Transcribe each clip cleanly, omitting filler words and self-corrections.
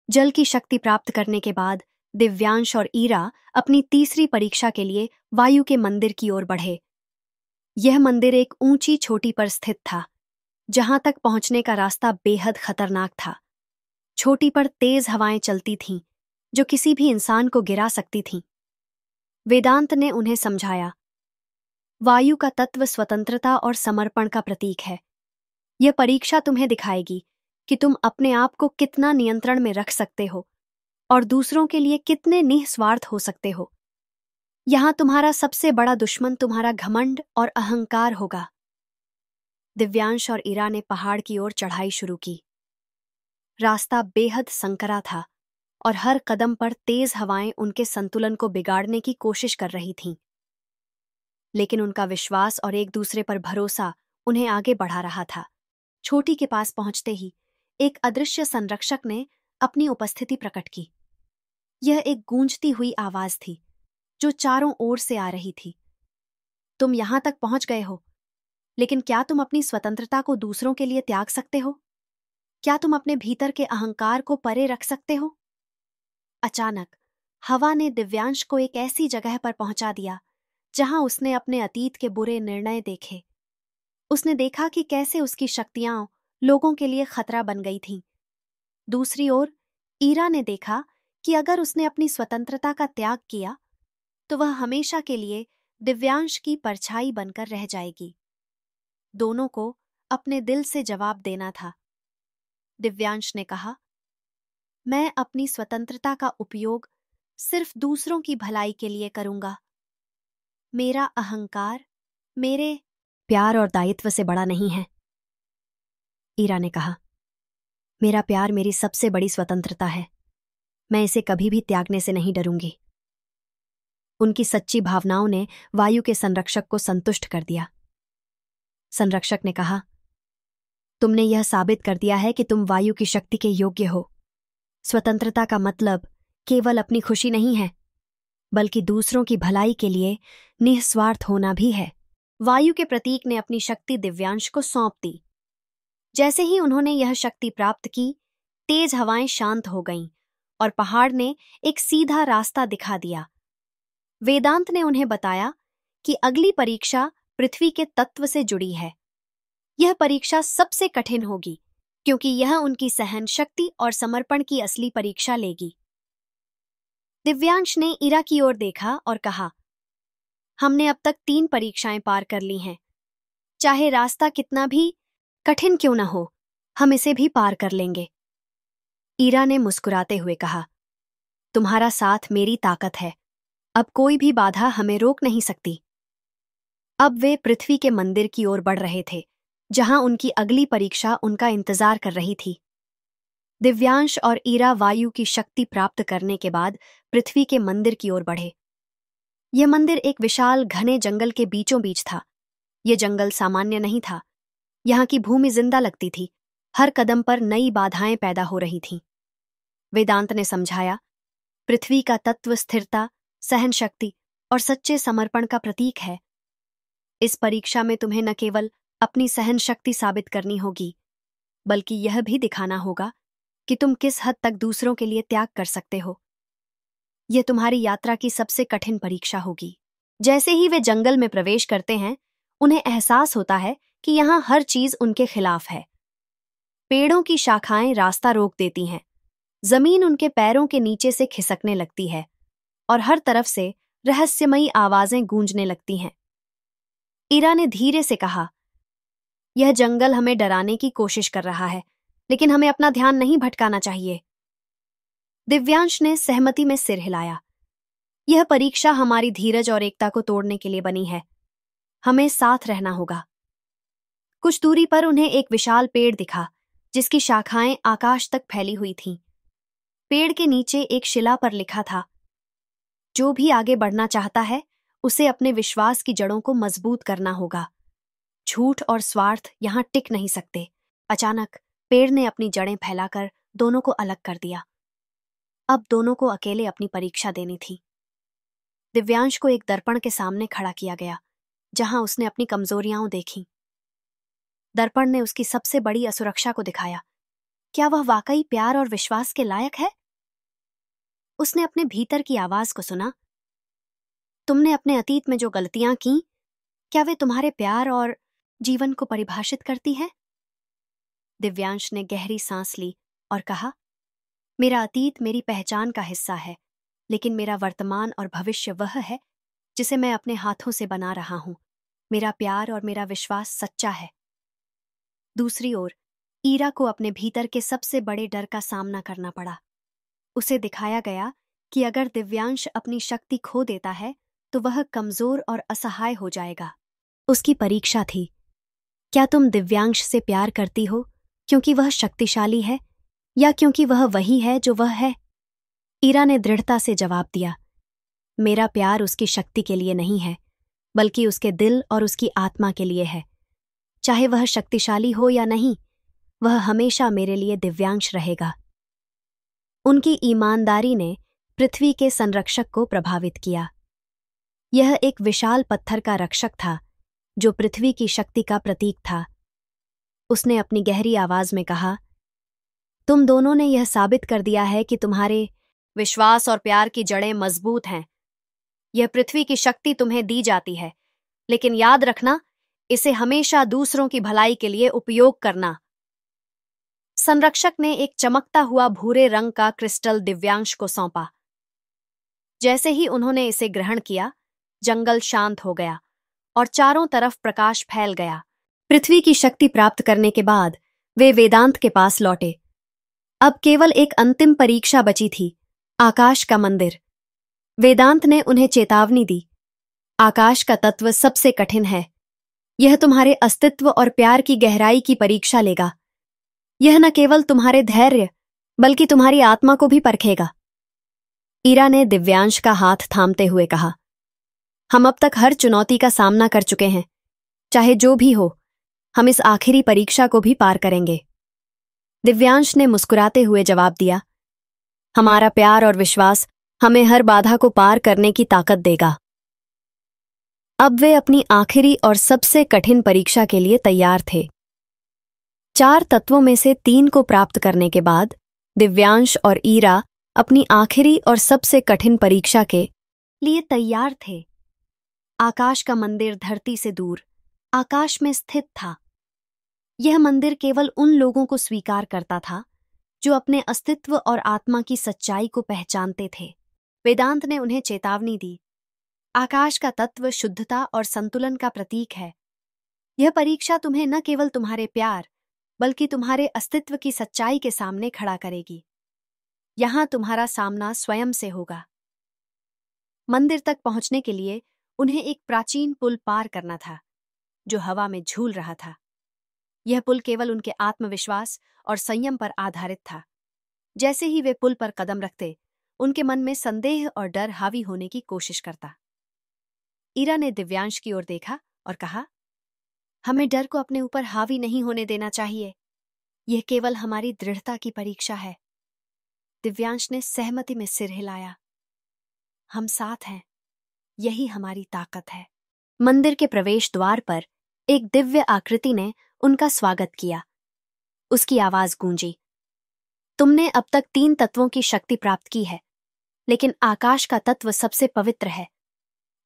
जल की शक्ति प्राप्त करने के बाद दिव्यांश और ईरा अपनी तीसरी परीक्षा के लिए वायु के मंदिर की ओर बढ़े। यह मंदिर एक ऊंची चोटी पर स्थित था, जहां तक पहुंचने का रास्ता बेहद खतरनाक था। चोटी पर तेज हवाएं चलती थीं, जो किसी भी इंसान को गिरा सकती थीं। वेदांत ने उन्हें समझाया, वायु का तत्व स्वतंत्रता और समर्पण का प्रतीक है। यह परीक्षा तुम्हें दिखाएगी कि तुम अपने आप को कितना नियंत्रण में रख सकते हो और दूसरों के लिए कितने निस्वार्थ हो सकते हो। यहां तुम्हारा सबसे बड़ा दुश्मन तुम्हारा घमंड और अहंकार होगा। दिव्यांश और ईरा ने पहाड़ की ओर चढ़ाई शुरू की। रास्ता बेहद संकरा था और हर कदम पर तेज हवाएं उनके संतुलन को बिगाड़ने की कोशिश कर रही थीं। लेकिन उनका विश्वास और एक दूसरे पर भरोसा उन्हें आगे बढ़ा रहा था। चोटी के पास पहुंचते ही एक अदृश्य संरक्षक ने अपनी उपस्थिति प्रकट की। यह एक गूंजती हुई आवाज थी जो चारों ओर से आ रही थी। तुम यहां तक पहुंच गए हो, लेकिन क्या तुम अपनी स्वतंत्रता को दूसरों के लिए त्याग सकते हो? क्या तुम अपने भीतर के अहंकार को परे रख सकते हो? अचानक हवा ने दिव्यांश को एक ऐसी जगह पर पहुंचा दिया जहां उसने अपने अतीत के बुरे निर्णय देखे। उसने देखा कि कैसे उसकी शक्तियां लोगों के लिए खतरा बन गई थीं। दूसरी ओर ईरा ने देखा कि अगर उसने अपनी स्वतंत्रता का त्याग किया तो वह हमेशा के लिए दिव्यांश की परछाई बनकर रह जाएगी। दोनों को अपने दिल से जवाब देना था। दिव्यांश ने कहा, मैं अपनी स्वतंत्रता का उपयोग सिर्फ दूसरों की भलाई के लिए करूंगा। मेरा अहंकार मेरे प्यार और दायित्व से बड़ा नहीं है। ईरा ने कहा, मेरा प्यार मेरी सबसे बड़ी स्वतंत्रता है। मैं इसे कभी भी त्यागने से नहीं डरूंगी। उनकी सच्ची भावनाओं ने वायु के संरक्षक को संतुष्ट कर दिया। संरक्षक ने कहा, तुमने यह साबित कर दिया है कि तुम वायु की शक्ति के योग्य हो। स्वतंत्रता का मतलब केवल अपनी खुशी नहीं है, बल्कि दूसरों की भलाई के लिए निस्वार्थ होना भी है। वायु के प्रतीक ने अपनी शक्ति दिव्यांश को सौंप दी। जैसे ही उन्होंने यह शक्ति प्राप्त की, तेज हवाएं शांत हो गईं और पहाड़ ने एक सीधा रास्ता दिखा दिया। वेदांत ने उन्हें बताया कि अगली परीक्षा पृथ्वी के तत्व से जुड़ी है। यह परीक्षा सबसे कठिन होगी, क्योंकि यह उनकी सहन शक्ति और समर्पण की असली परीक्षा लेगी। दिव्यांश ने ईरा की ओर देखा और कहा, हमने अब तक 3 परीक्षाएं पार कर ली हैं। चाहे रास्ता कितना भी कठिन क्यों न हो, हम इसे भी पार कर लेंगे। ईरा ने मुस्कुराते हुए कहा, तुम्हारा साथ मेरी ताकत है। अब कोई भी बाधा हमें रोक नहीं सकती। अब वे पृथ्वी के मंदिर की ओर बढ़ रहे थे, जहां उनकी अगली परीक्षा उनका इंतजार कर रही थी। दिव्यांश और ईरा वायु की शक्ति प्राप्त करने के बाद पृथ्वी के मंदिर की ओर बढ़े। यह मंदिर एक विशाल घने जंगल के बीचों बीच था। यह जंगल सामान्य नहीं था। यहाँ की भूमि जिंदा लगती थी। हर कदम पर नई बाधाएं पैदा हो रही थीं। वेदांत ने समझाया, पृथ्वी का तत्व स्थिरता, सहन शक्ति और सच्चे समर्पण का प्रतीक है। इस परीक्षा में तुम्हें न केवल अपनी सहन शक्ति साबित करनी होगी, बल्कि यह भी दिखाना होगा कि तुम किस हद तक दूसरों के लिए त्याग कर सकते हो। यह तुम्हारी यात्रा की सबसे कठिन परीक्षा होगी। जैसे ही वे जंगल में प्रवेश करते हैं, उन्हें एहसास होता है कि यहाँ हर चीज उनके खिलाफ है। पेड़ों की शाखाएं रास्ता रोक देती हैं, जमीन उनके पैरों के नीचे से खिसकने लगती है और हर तरफ से रहस्यमयी आवाजें गूंजने लगती हैं। ईरा ने धीरे से कहा, यह जंगल हमें डराने की कोशिश कर रहा है, लेकिन हमें अपना ध्यान नहीं भटकाना चाहिए। दिव्यांश ने सहमति में सिर हिलाया। यह परीक्षा हमारी धीरज और एकता को तोड़ने के लिए बनी है। हमें साथ रहना होगा। कुछ दूरी पर उन्हें एक विशाल पेड़ दिखा, जिसकी शाखाएं आकाश तक फैली हुई थीं। पेड़ के नीचे एक शिला पर लिखा था, जो भी आगे बढ़ना चाहता है, उसे अपने विश्वास की जड़ों को मजबूत करना होगा। झूठ और स्वार्थ यहां टिक नहीं सकते। अचानक पेड़ ने अपनी जड़ें फैलाकर दोनों को अलग कर दिया। अब दोनों को अकेले अपनी परीक्षा देनी थी। दिव्यांश को एक दर्पण के सामने खड़ा किया गया, जहां उसने अपनी कमजोरियां देखीं। दर्पण ने उसकी सबसे बड़ी असुरक्षा को दिखाया क्या वह वाकई प्यार और विश्वास के लायक है? उसने अपने भीतर की आवाज को सुना। तुमने अपने अतीत में जो गलतियां की, क्या वे तुम्हारे प्यार और जीवन को परिभाषित करती हैं? दिव्यांश ने गहरी सांस ली और कहा, मेरा अतीत मेरी पहचान का हिस्सा है, लेकिन मेरा वर्तमान और भविष्य वह है जिसे मैं अपने हाथों से बना रहा हूं। मेरा प्यार और मेरा विश्वास सच्चा है। दूसरी ओर ईरा को अपने भीतर के सबसे बड़े डर का सामना करना पड़ा। उसे दिखाया गया कि अगर दिव्यांश अपनी शक्ति खो देता है तो वह कमजोर और असहाय हो जाएगा। उसकी परीक्षा थी, क्या तुम दिव्यांश से प्यार करती हो क्योंकि वह शक्तिशाली है या क्योंकि वह वही है जो वह है? ईरा ने दृढ़ता से जवाब दिया, मेरा प्यार उसकी शक्ति के लिए नहीं है, बल्कि उसके दिल और उसकी आत्मा के लिए है। चाहे वह शक्तिशाली हो या नहीं, वह हमेशा मेरे लिए दिव्यांश रहेगा। उनकी ईमानदारी ने पृथ्वी के संरक्षक को प्रभावित किया। यह एक विशाल पत्थर का रक्षक था जो पृथ्वी की शक्ति का प्रतीक था। उसने अपनी गहरी आवाज में कहा, तुम दोनों ने यह साबित कर दिया है कि तुम्हारे विश्वास और प्यार की जड़ें मजबूत हैं। यह पृथ्वी की शक्ति तुम्हें दी जाती है, लेकिन याद रखना, इसे हमेशा दूसरों की भलाई के लिए उपयोग करना। संरक्षक ने एक चमकता हुआ भूरे रंग का क्रिस्टल दिव्यांश को सौंपा। जैसे ही उन्होंने इसे ग्रहण किया, जंगल शांत हो गया और चारों तरफ प्रकाश फैल गया। पृथ्वी की शक्ति प्राप्त करने के बाद वे वेदांत के पास लौटे। अब केवल एक अंतिम परीक्षा बची थी, आकाश का मंदिर। वेदांत ने उन्हें चेतावनी दी, आकाश का तत्व सबसे कठिन है। यह तुम्हारे अस्तित्व और प्यार की गहराई की परीक्षा लेगा। यह न केवल तुम्हारे धैर्य बल्कि तुम्हारी आत्मा को भी परखेगा। ईरा ने दिव्यांश का हाथ थामते हुए कहा, हम अब तक हर चुनौती का सामना कर चुके हैं। चाहे जो भी हो, हम इस आखिरी परीक्षा को भी पार करेंगे। दिव्यांश ने मुस्कुराते हुए जवाब दिया, हमारा प्यार और विश्वास हमें हर बाधा को पार करने की ताकत देगा। अब वे अपनी आखिरी और सबसे कठिन परीक्षा के लिए तैयार थे। 4 तत्वों में से 3 को प्राप्त करने के बाद दिव्यांश और ईरा अपनी आखिरी और सबसे कठिन परीक्षा के लिए तैयार थे। आकाश का मंदिर धरती से दूर आकाश में स्थित था। यह मंदिर केवल उन लोगों को स्वीकार करता था जो अपने अस्तित्व और आत्मा की सच्चाई को पहचानते थे। वेदांत ने उन्हें चेतावनी दी, आकाश का तत्व शुद्धता और संतुलन का प्रतीक है। यह परीक्षा तुम्हें न केवल तुम्हारे प्यार बल्कि तुम्हारे अस्तित्व की सच्चाई के सामने खड़ा करेगी। यहां तुम्हारा सामना स्वयं से होगा। मंदिर तक पहुंचने के लिए उन्हें एक प्राचीन पुल पार करना था जो हवा में झूल रहा था। यह पुल केवल उनके आत्मविश्वास और संयम पर आधारित था। जैसे ही वे पुल पर कदम रखते, उनके मन में संदेह और डर हावी होने की कोशिश करता। ईरा ने दिव्यांश की ओर देखा और कहा, हमें डर को अपने ऊपर हावी नहीं होने देना चाहिए। यह केवल हमारी दृढ़ता की परीक्षा है। दिव्यांश ने सहमति में सिर हिलाया, हम साथ हैं, यही हमारी ताकत है। मंदिर के प्रवेश द्वार पर एक दिव्य आकृति ने उनका स्वागत किया। उसकी आवाज गूंजी, तुमने अब तक 3 तत्वों की शक्ति प्राप्त की है, लेकिन आकाश का तत्व सबसे पवित्र है।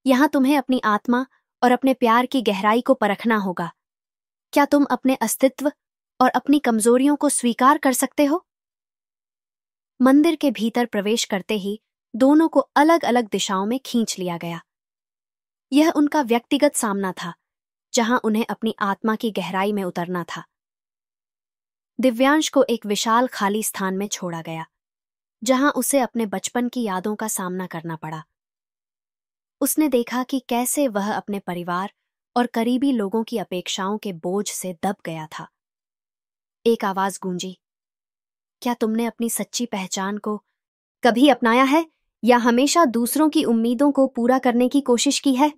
यहां तुम्हें अपनी आत्मा और अपने प्यार की गहराई को परखना होगा। क्या तुम अपने अस्तित्व और अपनी कमजोरियों को स्वीकार कर सकते हो? मंदिर के भीतर प्रवेश करते ही दोनों को अलग अलग दिशाओं में खींच लिया गया। यह उनका व्यक्तिगत सामना था, जहां उन्हें अपनी आत्मा की गहराई में उतरना था। दिव्यांश को एक विशाल खाली स्थान में छोड़ा गया, जहां उसे अपने बचपन की यादों का सामना करना पड़ा। उसने देखा कि कैसे वह अपने परिवार और करीबी लोगों की अपेक्षाओं के बोझ से दब गया था। एक आवाज गूंजी, क्या तुमने अपनी सच्ची पहचान को कभी अपनाया है या हमेशा दूसरों की उम्मीदों को पूरा करने की कोशिश की है?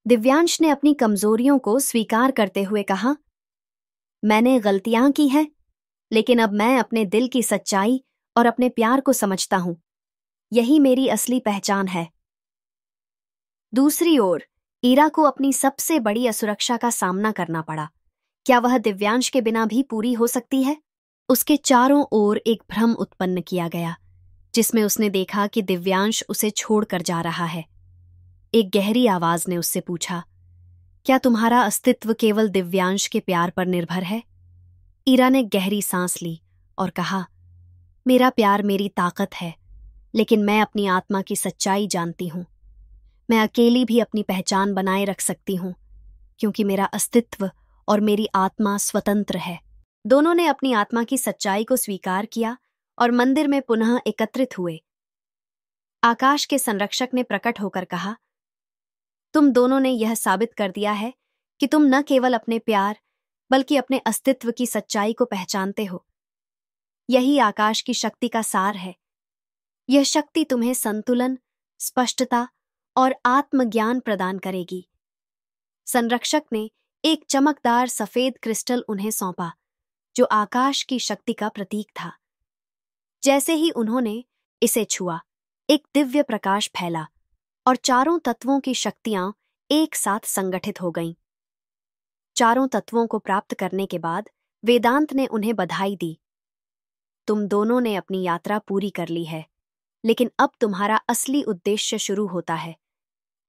दिव्यांश ने अपनी कमजोरियों को स्वीकार करते हुए कहा, मैंने गलतियां की हैं, लेकिन अब मैं अपने दिल की सच्चाई और अपने प्यार को समझता हूं। यही मेरी असली पहचान है। दूसरी ओर ईरा को अपनी सबसे बड़ी असुरक्षा का सामना करना पड़ा। क्या वह दिव्यांश के बिना भी पूरी हो सकती है? उसके चारों ओर एक भ्रम उत्पन्न किया गया, जिसमें उसने देखा कि दिव्यांश उसे छोड़कर जा रहा है। एक गहरी आवाज ने उससे पूछा, क्या तुम्हारा अस्तित्व केवल दिव्यांश के प्यार पर निर्भर है? ईरा ने गहरी सांस ली और कहा, मेरा प्यार मेरी ताकत है, लेकिन मैं अपनी आत्मा की सच्चाई जानती हूं। मैं अकेली भी अपनी पहचान बनाए रख सकती हूं, क्योंकि मेरा अस्तित्व और मेरी आत्मा स्वतंत्र है। दोनों ने अपनी आत्मा की सच्चाई को स्वीकार किया और मंदिर में पुनः एकत्रित हुए। आकाश के संरक्षक ने प्रकट होकर कहा, तुम दोनों ने यह साबित कर दिया है कि तुम न केवल अपने प्यार बल्कि अपने अस्तित्व की सच्चाई को पहचानते हो। यही आकाश की शक्ति का सार है। यह शक्ति तुम्हें संतुलन, स्पष्टता और आत्मज्ञान प्रदान करेगी। संरक्षक ने एक चमकदार सफेद क्रिस्टल उन्हें सौंपा, जो आकाश की शक्ति का प्रतीक था। जैसे ही उन्होंने इसे छुआ, एक दिव्य प्रकाश फैला और चारों तत्वों की शक्तियां एक साथ संगठित हो गईं। चारों तत्वों को प्राप्त करने के बाद वेदांत ने उन्हें बधाई दी। तुम दोनों ने अपनी यात्रा पूरी कर ली है, लेकिन अब तुम्हारा असली उद्देश्य शुरू होता है।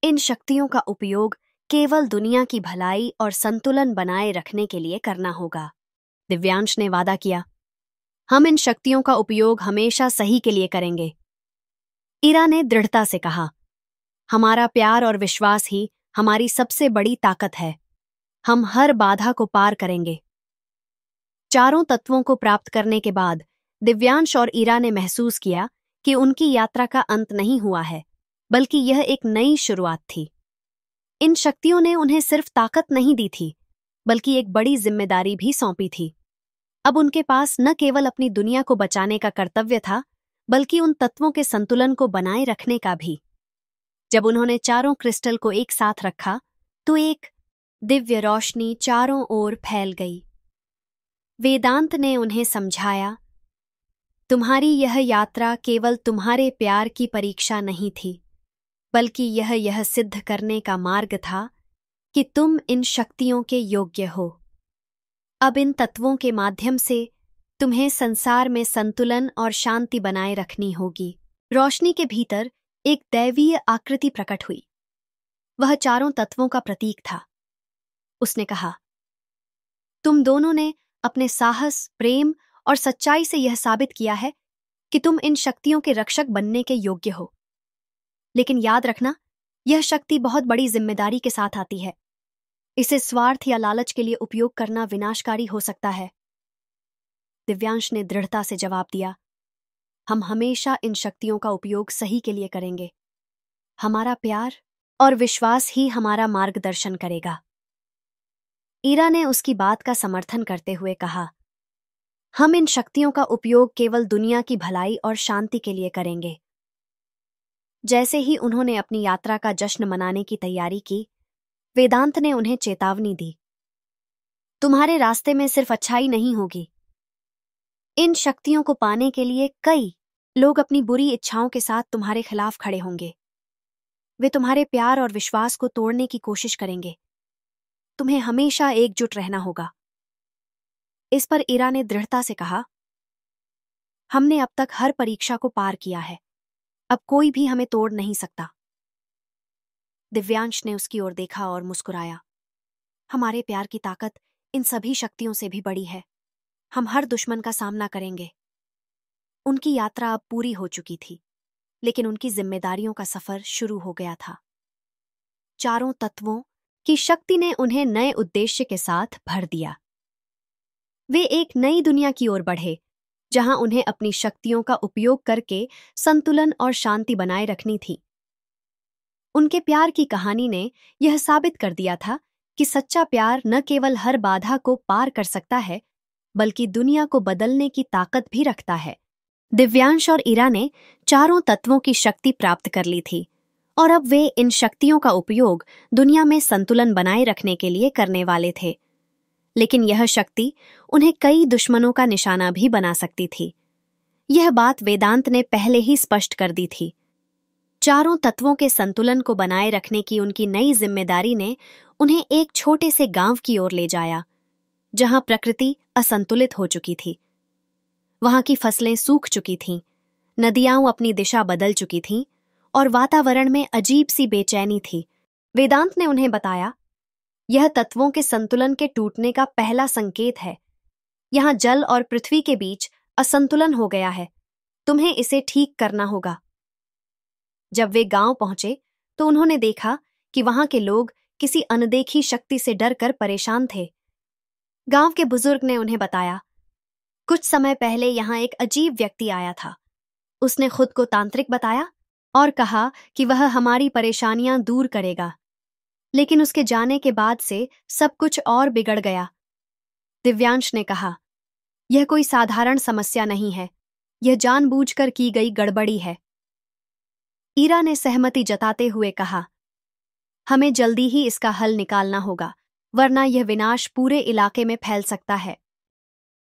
इन शक्तियों का उपयोग केवल दुनिया की भलाई और संतुलन बनाए रखने के लिए करना होगा। दिव्यांश ने वादा किया, हम इन शक्तियों का उपयोग हमेशा सही के लिए करेंगे। ईरा ने दृढ़ता से कहा, हमारा प्यार और विश्वास ही हमारी सबसे बड़ी ताकत है। हम हर बाधा को पार करेंगे। चारों तत्वों को प्राप्त करने के बाद दिव्यांश और ईरा ने महसूस किया कि उनकी यात्रा का अंत नहीं हुआ है, बल्कि यह एक नई शुरुआत थी। इन शक्तियों ने उन्हें सिर्फ ताकत नहीं दी थी, बल्कि एक बड़ी जिम्मेदारी भी सौंपी थी। अब उनके पास न केवल अपनी दुनिया को बचाने का कर्तव्य था, बल्कि उन तत्वों के संतुलन को बनाए रखने का भी। जब उन्होंने चारों क्रिस्टल को एक साथ रखा, तो एक दिव्य रोशनी चारों ओर फैल गई। वेदांत ने उन्हें समझाया, तुम्हारी यह यात्रा केवल तुम्हारे प्यार की परीक्षा नहीं थी, बल्कि यह सिद्ध करने का मार्ग था कि तुम इन शक्तियों के योग्य हो। अब इन तत्वों के माध्यम से तुम्हें संसार में संतुलन और शांति बनाए रखनी होगी। रोशनी के भीतर एक दैवीय आकृति प्रकट हुई। वह चारों तत्वों का प्रतीक था। उसने कहा, तुम दोनों ने अपने साहस, प्रेम और सच्चाई से यह साबित किया है कि तुम इन शक्तियों के रक्षक बनने के योग्य हो। लेकिन याद रखना, यह शक्ति बहुत बड़ी जिम्मेदारी के साथ आती है। इसे स्वार्थ या लालच के लिए उपयोग करना विनाशकारी हो सकता है। दिव्यांश ने दृढ़ता से जवाब दिया, हम हमेशा इन शक्तियों का उपयोग सही के लिए करेंगे। हमारा प्यार और विश्वास ही हमारा मार्गदर्शन करेगा। ईरा ने उसकी बात का समर्थन करते हुए कहा, हम इन शक्तियों का उपयोग केवल दुनिया की भलाई और शांति के लिए करेंगे। जैसे ही उन्होंने अपनी यात्रा का जश्न मनाने की तैयारी की, वेदांत ने उन्हें चेतावनी दी, तुम्हारे रास्ते में सिर्फ अच्छाई नहीं होगी। इन शक्तियों को पाने के लिए कई लोग अपनी बुरी इच्छाओं के साथ तुम्हारे खिलाफ खड़े होंगे। वे तुम्हारे प्यार और विश्वास को तोड़ने की कोशिश करेंगे। तुम्हें हमेशा एकजुट रहना होगा। इस पर ईरा ने दृढ़ता से कहा, हमने अब तक हर परीक्षा को पार किया है। अब कोई भी हमें तोड़ नहीं सकता। दिव्यांश ने उसकी ओर देखा और मुस्कुराया, हमारे प्यार की ताकत इन सभी शक्तियों से भी बड़ी है। हम हर दुश्मन का सामना करेंगे। उनकी यात्रा अब पूरी हो चुकी थी, लेकिन उनकी जिम्मेदारियों का सफर शुरू हो गया था। चारों तत्वों की शक्ति ने उन्हें नए उद्देश्य के साथ भर दिया। वे एक नई दुनिया की ओर बढ़े, जहां उन्हें अपनी शक्तियों का उपयोग करके संतुलन और शांति बनाए रखनी थी। उनके प्यार की कहानी ने यह साबित कर दिया था कि सच्चा प्यार न केवल हर बाधा को पार कर सकता है, बल्कि दुनिया को बदलने की ताकत भी रखता है। दिव्यांश और ईरा ने चारों तत्वों की शक्ति प्राप्त कर ली थी, और अब वे इन शक्तियों का उपयोग दुनिया में संतुलन बनाए रखने के लिए करने वाले थे। लेकिन यह शक्ति उन्हें कई दुश्मनों का निशाना भी बना सकती थी। यह बात वेदांत ने पहले ही स्पष्ट कर दी थी। चारों तत्वों के संतुलन को बनाए रखने की उनकी नई जिम्मेदारी ने उन्हें एक छोटे से गांव की ओर ले जाया, जहां प्रकृति असंतुलित हो चुकी थी। वहां की फसलें सूख चुकी थीं, नदियां अपनी दिशा बदल चुकी थीं और वातावरण में अजीब सी बेचैनी थी। वेदांत ने उन्हें बताया, यह तत्वों के संतुलन के टूटने का पहला संकेत है। यहां जल और पृथ्वी के बीच असंतुलन हो गया है। तुम्हें इसे ठीक करना होगा। जब वे गांव पहुंचे तो उन्होंने देखा कि वहां के लोग किसी अनदेखी शक्ति से डरकर परेशान थे। गांव के बुजुर्ग ने उन्हें बताया, कुछ समय पहले यहां एक अजीब व्यक्ति आया था। उसने खुद को तांत्रिक बताया और कहा कि वह हमारी परेशानियां दूर करेगा। लेकिन उसके जाने के बाद से सब कुछ और बिगड़ गया। दिव्यांश ने कहा, यह कोई साधारण समस्या नहीं है, यह जानबूझकर की गई गड़बड़ी है। ईरा ने सहमति जताते हुए कहा, हमें जल्दी ही इसका हल निकालना होगा, वरना यह विनाश पूरे इलाके में फैल सकता है।